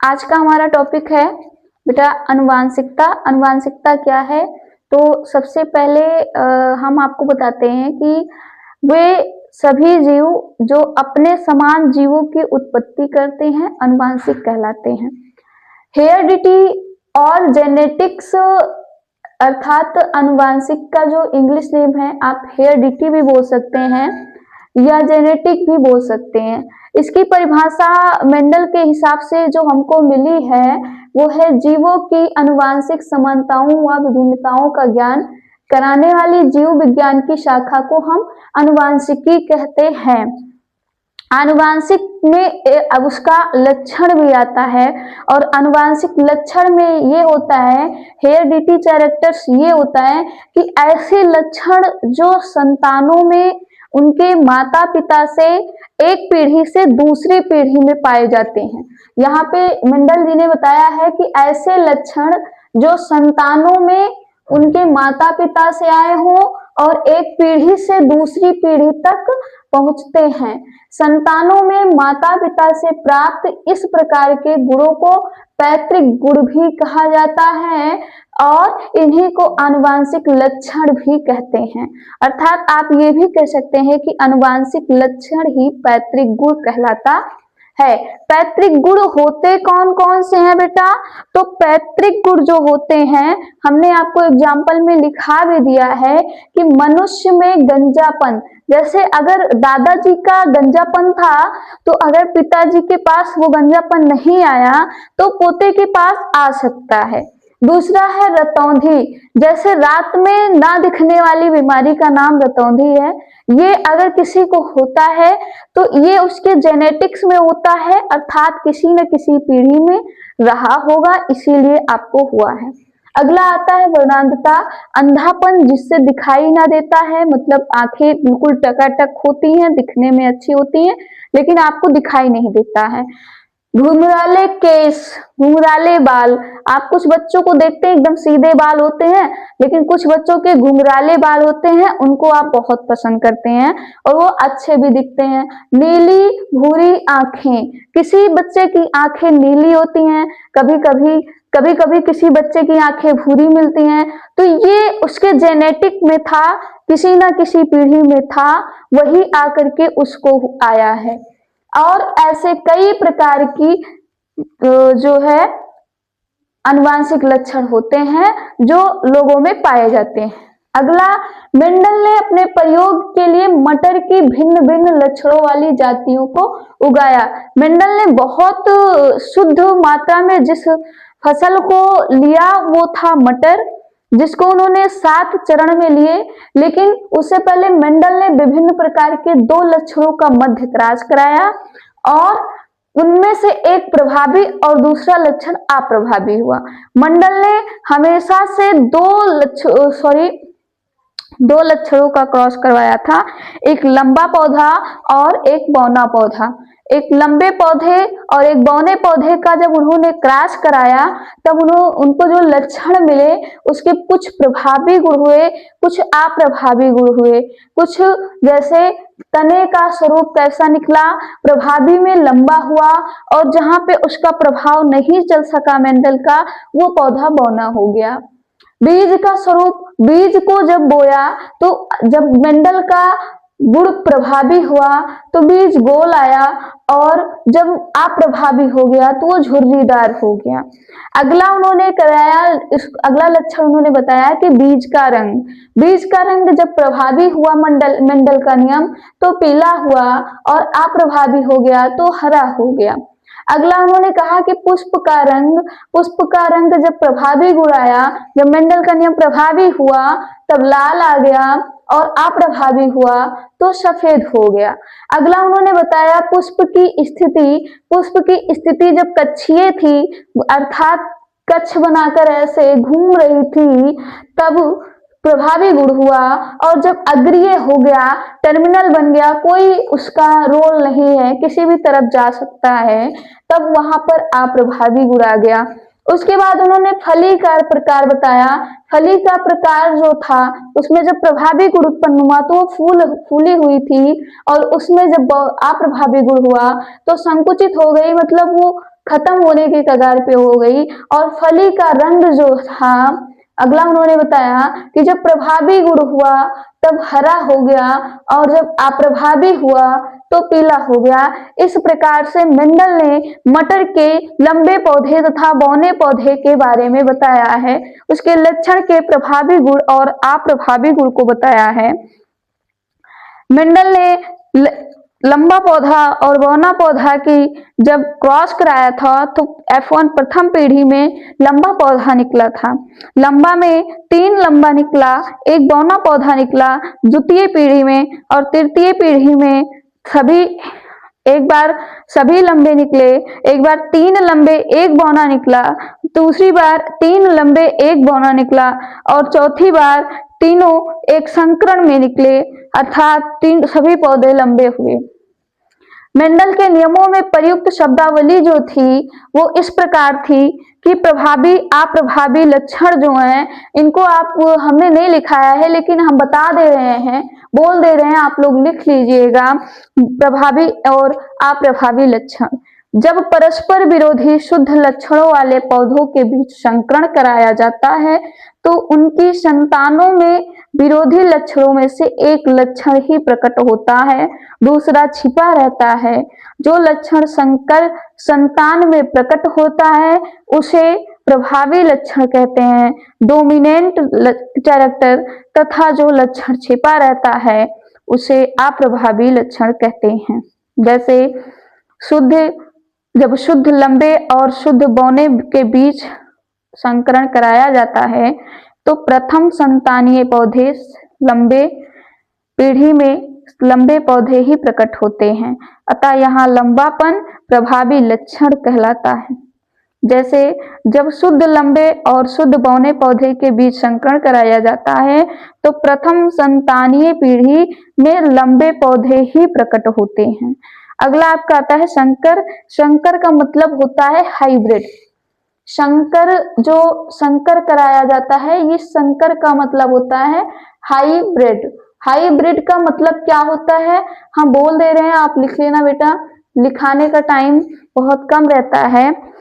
आज का हमारा टॉपिक है बेटा अनुवांशिकता। अनुवांशिकता क्या है? तो सबसे पहले हम आपको बताते हैं कि वे सभी जीव जो अपने समान जीवों की उत्पत्ति करते हैं अनुवांशिक कहलाते हैं। हेरिडिटी और जेनेटिक्स अर्थात अनुवांशिक का जो इंग्लिश नेम है, आप हेरिडिटी भी बोल सकते हैं या जेनेटिक भी बोल सकते हैं। इसकी परिभाषा मेंडल के हिसाब से जो हमको मिली है वो है जीवों की अनुवांशिक समानताओं व विभिन्नताओं का ज्ञान कराने वाली जीव विज्ञान की शाखा को हम अनुवांशिकी कहते हैं। आनुवांशिक में अब उसका लक्षण भी आता है और अनुवांशिक लक्षण में ये होता है, हेरिडिटी कैरेक्टर्स ये होता है कि ऐसे लक्षण जो संतानों में उनके माता पिता से एक पीढ़ी से दूसरी पीढ़ी में पाए जाते हैं। यहाँ पे मेंडल जी ने बताया है कि ऐसे लक्षण जो संतानों में उनके माता पिता से आए हों और एक पीढ़ी से दूसरी पीढ़ी तक पहुंचते हैं। संतानों में माता पिता से प्राप्त इस प्रकार के गुणों को पैतृक गुण भी कहा जाता है और इन्हीं को आनुवांशिक लक्षण भी कहते हैं। अर्थात आप ये भी कह सकते हैं कि आनुवांशिक लक्षण ही पैतृक गुण कहलाता है। पैतृक गुण होते कौन कौन से हैं बेटा? तो पैतृक गुण जो होते हैं, हमने आपको एग्जाम्पल में लिखा भी दिया है कि मनुष्य में गंजापन, जैसे अगर दादाजी का गंजापन था तो अगर पिताजी के पास वो गंजापन नहीं आया तो पोते के पास आ सकता है। दूसरा है रतौंधी, जैसे रात में ना दिखने वाली बीमारी का नाम रतौंधी है। ये अगर किसी को होता है तो ये उसके जेनेटिक्स में होता है, अर्थात किसी न किसी पीढ़ी में रहा होगा, इसीलिए आपको हुआ है। अगला आता है वर्णांधता, अंधापन जिससे दिखाई ना देता है, मतलब आंखें बिल्कुल टकाटक होती हैं, दिखने में अच्छी होती हैं लेकिन आपको दिखाई नहीं देता है। घुंघराले केस, घुंघराले बाल, आप कुछ बच्चों को देखते हैं एकदम सीधे बाल होते हैं लेकिन कुछ बच्चों के घुंघराले बाल होते हैं, उनको आप बहुत पसंद करते हैं और वो अच्छे भी दिखते हैं। नीली भूरी आंखें, किसी बच्चे की आंखें नीली होती हैं, कभी कभी किसी बच्चे की आंखें भूरी मिलती हैं, तो ये उसके जेनेटिक में था, किसी ना किसी पीढ़ी में था, वही आकर के उसको आया है। और ऐसे कई प्रकार की जो है आनुवांशिक लक्षण होते हैं जो लोगों में पाए जाते हैं। अगला, मेंडल ने अपने प्रयोग के लिए मटर की भिन्न भिन्न लक्षणों वाली जातियों को उगाया। मेंडल ने बहुत शुद्ध मात्रा में जिस फसल को लिया वो था मटर, जिसको उन्होंने 7 चरण में लिए, लेकिन उससे पहले मेंडल ने विभिन्न प्रकार के 2 लक्षणों का मध्य त्रास कराया और उनमें से एक प्रभावी और दूसरा लक्षण अप्रभावी हुआ। मेंडल ने हमेशा से 2 लक्षणों का क्रॉस करवाया था, एक लंबा पौधा और एक बौना पौधा। एक लंबे पौधे और एक बौने पौधे का जब उन्होंने क्रॉस कराया तब उनको जो लक्षण मिले उसके कुछ प्रभावी गुण हुए, कुछ अप्रभावी गुण हुए। कुछ जैसे तने का स्वरूप कैसा निकला, प्रभावी में लंबा हुआ और जहां पे उसका प्रभाव नहीं चल सका मेंडल का, वो पौधा बौना हो गया। बीज का स्वरूप, बीज को जब बोया तो जब मेंडल का गुण प्रभावी हुआ तो बीज गोल आया और जब अप्रभावी हो गया तो वो झुर्रीदार हो गया। अगला उन्होंने कराया, अगला लक्षण उन्होंने बताया कि बीज का रंग, बीज का रंग जब प्रभावी हुआ मेंडल का नियम तो पीला हुआ और अप्रभावी हो गया तो हरा हो गया। अगला उन्होंने कहा कि पुष्प का रंग जब प्रभावी गुण आया, जब मेंडल का नियम प्रभावी हुआ तब लाल आ गया और अप्रभावी हुआ तो सफेद हो गया। अगला उन्होंने बताया पुष्प की स्थिति जब कक्षीय थी, अर्थात कक्ष बनाकर ऐसे घूम रही थी, तब प्रभावी गुण हुआ और जब अग्रीय हो गया, टर्मिनल बन गया, कोई उसका रोल नहीं है, किसी भी तरफ जा सकता है, तब वहां पर अप्रभावी गुण आ गया। उसके बाद उन्होंने फली का प्रकार बताया। फली का प्रकार जो था उसमें जब प्रभावी गुण उत्पन्न हुआ तो वो फूली हुई थी और उसमें जब अप्रभावी गुण हुआ तो संकुचित हो गई, मतलब वो खत्म होने की कगार पे हो गई। और फली का रंग जो था, अगला उन्होंने बताया कि जब प्रभावी गुण हुआ तब हरा हो गया, और जब अप्रभावी हुआ तो पीला हो गया। इस प्रकार से मेंडल ने मटर के लंबे पौधे तथा बौने पौधे के बारे में बताया है, उसके लक्षण के प्रभावी गुण और अप्रभावी गुण को बताया है। मेंडल ने लंबा पौधा और बौना पौधा की जब क्रॉस कराया था तो F1 प्रथम पीढ़ी में लंबा पौधा निकला था, लंबा में 3 लंबा निकला, एक बौना पौधा निकला द्वितीय पीढ़ी में, और तृतीय पीढ़ी में एक बार सभी लंबे निकले, एक बार 3 लंबे एक बौना निकला, दूसरी बार 3 लंबे एक बौना निकला, और चौथी बार तीनों एक संकरण में निकले, अर्थात सभी पौधे लंबे हुए। मेंडल के नियमों में प्रयुक्त शब्दावली जो थी वो इस प्रकार थी कि प्रभावी अप्रभावी लक्षण जो हैं इनको हमने नहीं लिखाया है, लेकिन हम बता दे रहे हैं, बोल दे रहे हैं, आप लोग लिख लीजिएगा। प्रभावी और अप्रभावी लक्षण, जब परस्पर विरोधी शुद्ध लक्षणों वाले पौधों के बीच संकरण कराया जाता है तो उनकी संतानों में विरोधी लक्षणों में से एक लक्षण ही प्रकट होता है, दूसरा छिपा रहता है। जो लक्षण संकर संतान में प्रकट होता है उसे प्रभावी लक्षण कहते हैं, डोमिनेंट कैरेक्टर, तथा जो लक्षण छिपा रहता है उसे अप्रभावी लक्षण कहते हैं। जैसे जब शुद्ध लंबे और शुद्ध बौने के बीच संकरण कराया जाता है तो प्रथम संतानीय पौधे लंबे पीढ़ी में लंबे पौधे ही प्रकट होते हैं, अतः यहाँ लंबापन प्रभावी लक्षण कहलाता है। जैसे जब शुद्ध लंबे और शुद्ध बौने पौधे के बीच संकरण कराया जाता है तो प्रथम संतानीय पीढ़ी में लंबे पौधे ही प्रकट होते हैं। अगला आपका आता है संकर। संकर का मतलब होता है हाइब्रिड। जो संकर कराया जाता है, ये संकर का मतलब होता है हाइब्रिड। हाइब्रिड का मतलब क्या होता है हम बोल दे रहे हैं, आप लिख लेना बेटा, लिखाने का टाइम बहुत कम रहता है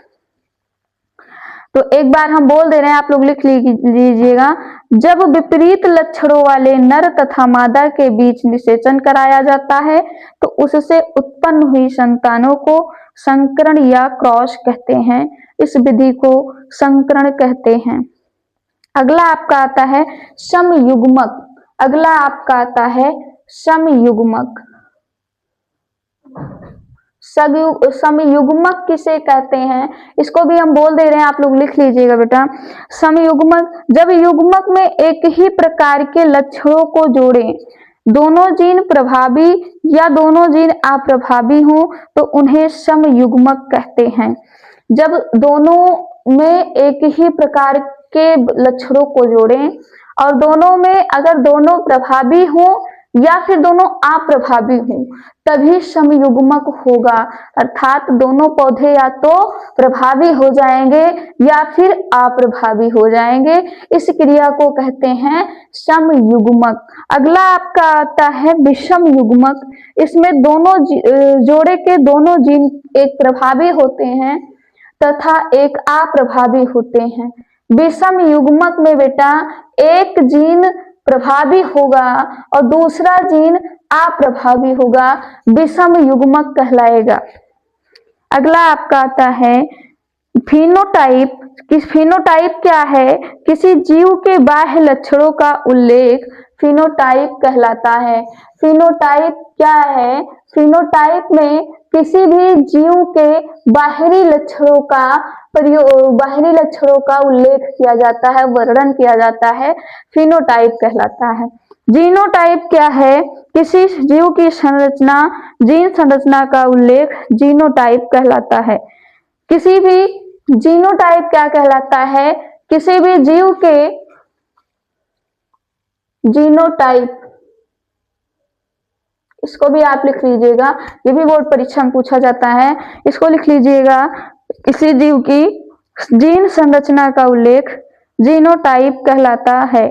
तो एक बार हम बोल दे रहे हैं, आप लोग लिख लीजिएगा। जब विपरीत लक्षणों वाले नर तथा मादा के बीच निषेचन कराया जाता है तो उससे उत्पन्न हुई संतानों को संकरण या क्रॉस कहते हैं। इस विधि को संकरण कहते हैं। अगला आपका आता है समयुग्मक। समयुग्मक किसे कहते हैं, इसको भी हम बोल दे रहे हैं, आप लोग लिख लीजिएगा बेटा। समयुग्मक, जब युग्मक में एक ही प्रकार के लक्षणों को जोड़ें, दोनों जीन प्रभावी या दोनों जीन अप्रभावी हों तो उन्हें समयुग्मक कहते हैं। जब दोनों में एक ही प्रकार के लक्षणों को जोड़ें और दोनों में अगर दोनों प्रभावी हों या फिर दोनों अप्रभावी हों तभी समयुग्मक होगा, अर्थात दोनों पौधे या तो प्रभावी हो जाएंगे या फिर अप्रभावी हो जाएंगे। इस क्रिया को कहते हैं समयुग्मक। अगला आपका आता है विषम युग्मक। इसमें दोनों जोड़े के दोनों जीन एक प्रभावी होते हैं तथा एक अप्रभावी होते हैं। विषम युग्मक में बेटा एक जीन प्रभावी होगा और दूसरा जीन अप्रभावी होगा, विषम युग्मक कहलाएगा। अगला आपका आता है फिनोटाइप। फिनोटाइप क्या है, किसी जीव के बाह्य लक्षणों का उल्लेख फिनोटाइप कहलाता है। फिनोटाइप क्या है, फिनोटाइप में किसी भी जीव के बाहरी लक्षणों का उल्लेख किया जाता है, वर्णन किया जाता है, फिनोटाइप कहलाता है। जीनोटाइप क्या है, किसी जीव की संरचना, जीन संरचना का उल्लेख जीनोटाइप कहलाता है। किसी भी जीनोटाइप क्या कहलाता है, किसी भी जीव के जीनोटाइप, इसको भी आप लिख लीजिएगा, ये भी बोर्ड परीक्षा में पूछा जाता है, इसको लिख लीजिएगा। किसी जीव की जीन संरचना का उल्लेख जीनोटाइप कहलाता है।